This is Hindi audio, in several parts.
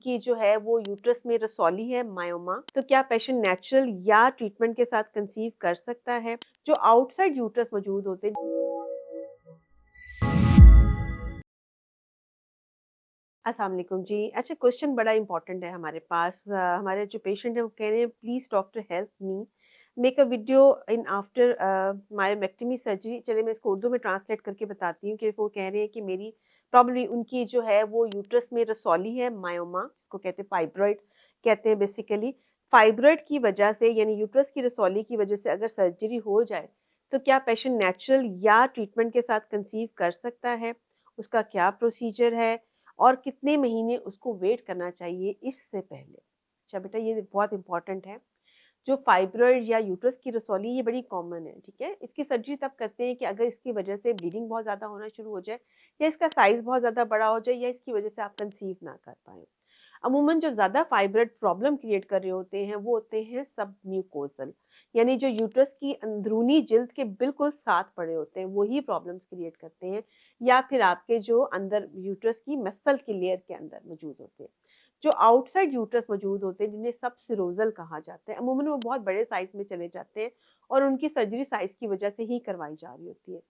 उनकी जो है वो यूट्रस में रसौली है, मायोमा, तो क्या पेशेंट नेचुरल या ट्रीटमेंट के साथ कंसीव कर सकता है? जो आउटसाइड यूट्रस मौजूद होते हैं। अस्सलाम वालेकुम जी। अच्छा, क्वेश्चन बड़ा इंपॉर्टेंट है हमारे पास। हमारे जो पेशेंट है वो कह रहे हैं, please doctor help me make a video in after myomectomy surgery. चलिए मैं इसको उर्दू में ट्रांसलेट करके बताती हूँ कि वो कह रहे हैं कि मेरी प्रॉब्लम उनकी जो है वो यूट्रस में रसौली है, मायोमा जिसको कहते हैं, फाइब्रॉइड कहते हैं बेसिकली। फाइब्रॉइड की वजह से यानी यूट्रस की रसौली की वजह से अगर सर्जरी हो जाए तो क्या पेशेंट नेचुरल या ट्रीटमेंट के साथ कंसीव कर सकता है? उसका क्या प्रोसीजर है और कितने महीने उसको वेट करना चाहिए इससे पहले? अच्छा बेटा, ये बहुत इंपॉर्टेंट है। जो फाइब्रॉइड या यूट्रस की रसौली ये बड़ी कॉमन है, ठीक है? इसकी सर्जरी तब करते हैं कि अगर इसकी वजह से ब्लीडिंग बहुत ज़्यादा होना शुरू हो जाए, या इसका साइज़ बहुत ज़्यादा बड़ा हो जाए, या इसकी वजह से आप कंसीव ना कर पाएँ। अमूमन जो ज़्यादा फाइब्रॉइड प्रॉब्लम क्रिएट कर रहे होते हैं, वो होते हैं सबम्यूकोज़ल, यानी जो यूट्रस की अंदरूनी जिल्द के बिल्कुल साथ पड़े होते हैं, वही प्रॉब्लम्स क्रिएट करते हैं, या फिर आपके जो अंदर यूट्रस की मसल की लेयर के अंदर मौजूद होते हैं। जो आउटसाइड यूट्रस मौजूद होते हैं, जिन्हें सबसिरोज़ल कहा जाता है, अमूमन वो बहुत बड़े साइज़ में चले जाते हैं और उनकी सर्जरी साइज़ की वजह से ही करवाई जा रही होती है।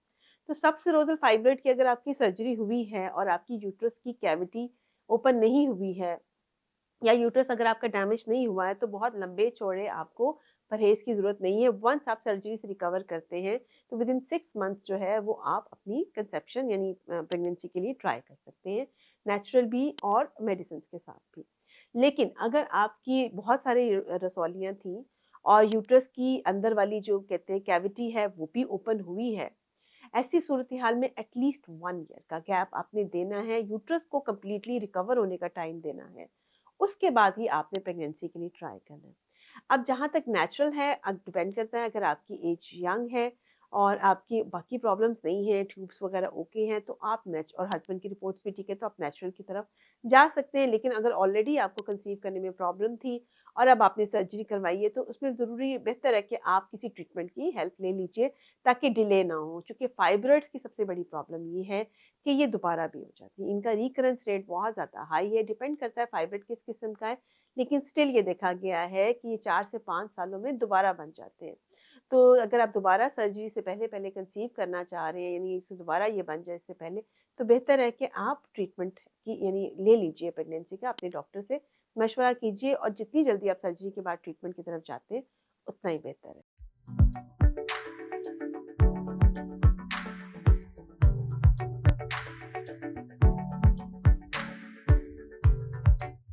तो सबसिरोज़ल फाइब्रॉइड की अगर आपकी सर्जरी हुई है और आपकी यूट्रस की कैविटी ओपन नहीं हुई है, या यूट्रस अगर आपका डैमेज नहीं हुआ है, तो बहुत लंबे चौड़े आपको परहेज़ की ज़रूरत नहीं है। वंस आप सर्जरी से रिकवर करते हैं तो विदिन 6 मंथ जो है वो आप अपनी कंसेप्शन यानी प्रेगनेंसी के लिए ट्राई कर सकते हैं, नेचुरल भी और मेडिसिन्स के साथ भी। लेकिन अगर आपकी बहुत सारी रसौलियाँ थीं और यूट्रस की अंदर वाली जो कहते हैं कैविटी है वो भी ओपन हुई है, ऐसी सूरत-ए-हाल में एटलीस्ट 1 ईयर का गैप आपने देना है, यूट्रस को कंप्लीटली रिकवर होने का टाइम देना है। उसके बाद ही आपने प्रेगनेंसी के लिए ट्राई करना है। अब जहाँ तक नेचुरल है, अब डिपेंड करता है, अगर आपकी एज यंग है और आपकी बाकी प्रॉब्लम्स नहीं हैं, ट्यूब्स वगैरह ओके हैं, तो आप और हस्बैंड की रिपोर्ट्स भी ठीक है, तो आप नेचुरल की तरफ जा सकते हैं। लेकिन अगर ऑलरेडी आपको कंसीव करने में प्रॉब्लम थी और अब आपने सर्जरी करवाई है, तो उसमें ज़रूरी बेहतर है कि आप किसी ट्रीटमेंट की हेल्प ले लीजिए ताकि डिले ना हो। चूँकि फाइब्रॉइड्स की सबसे बड़ी प्रॉब्लम ये है कि ये दोबारा भी हो जाती है। इनका रिकरेंस रेट बहुत ज़्यादा हाई है, डिपेंड करता है फाइब्रॉइड किस किस्म का है, लेकिन स्टिल ये देखा गया है कि ये 4 से 5 सालों में दोबारा बन जाते हैं। तो अगर आप दोबारा सर्जरी से पहले कंसीव करना चाह रहे हैं, यानी इससे दोबारा ये बन जाए इससे पहले, तो बेहतर है कि आप ट्रीटमेंट की यानी ले लीजिए प्रेगनेंसी का, अपने डॉक्टर से मशवरा कीजिए और जितनी जल्दी आप सर्जरी के बाद ट्रीटमेंट की तरफ जाते हैं, उतना ही बेहतर है।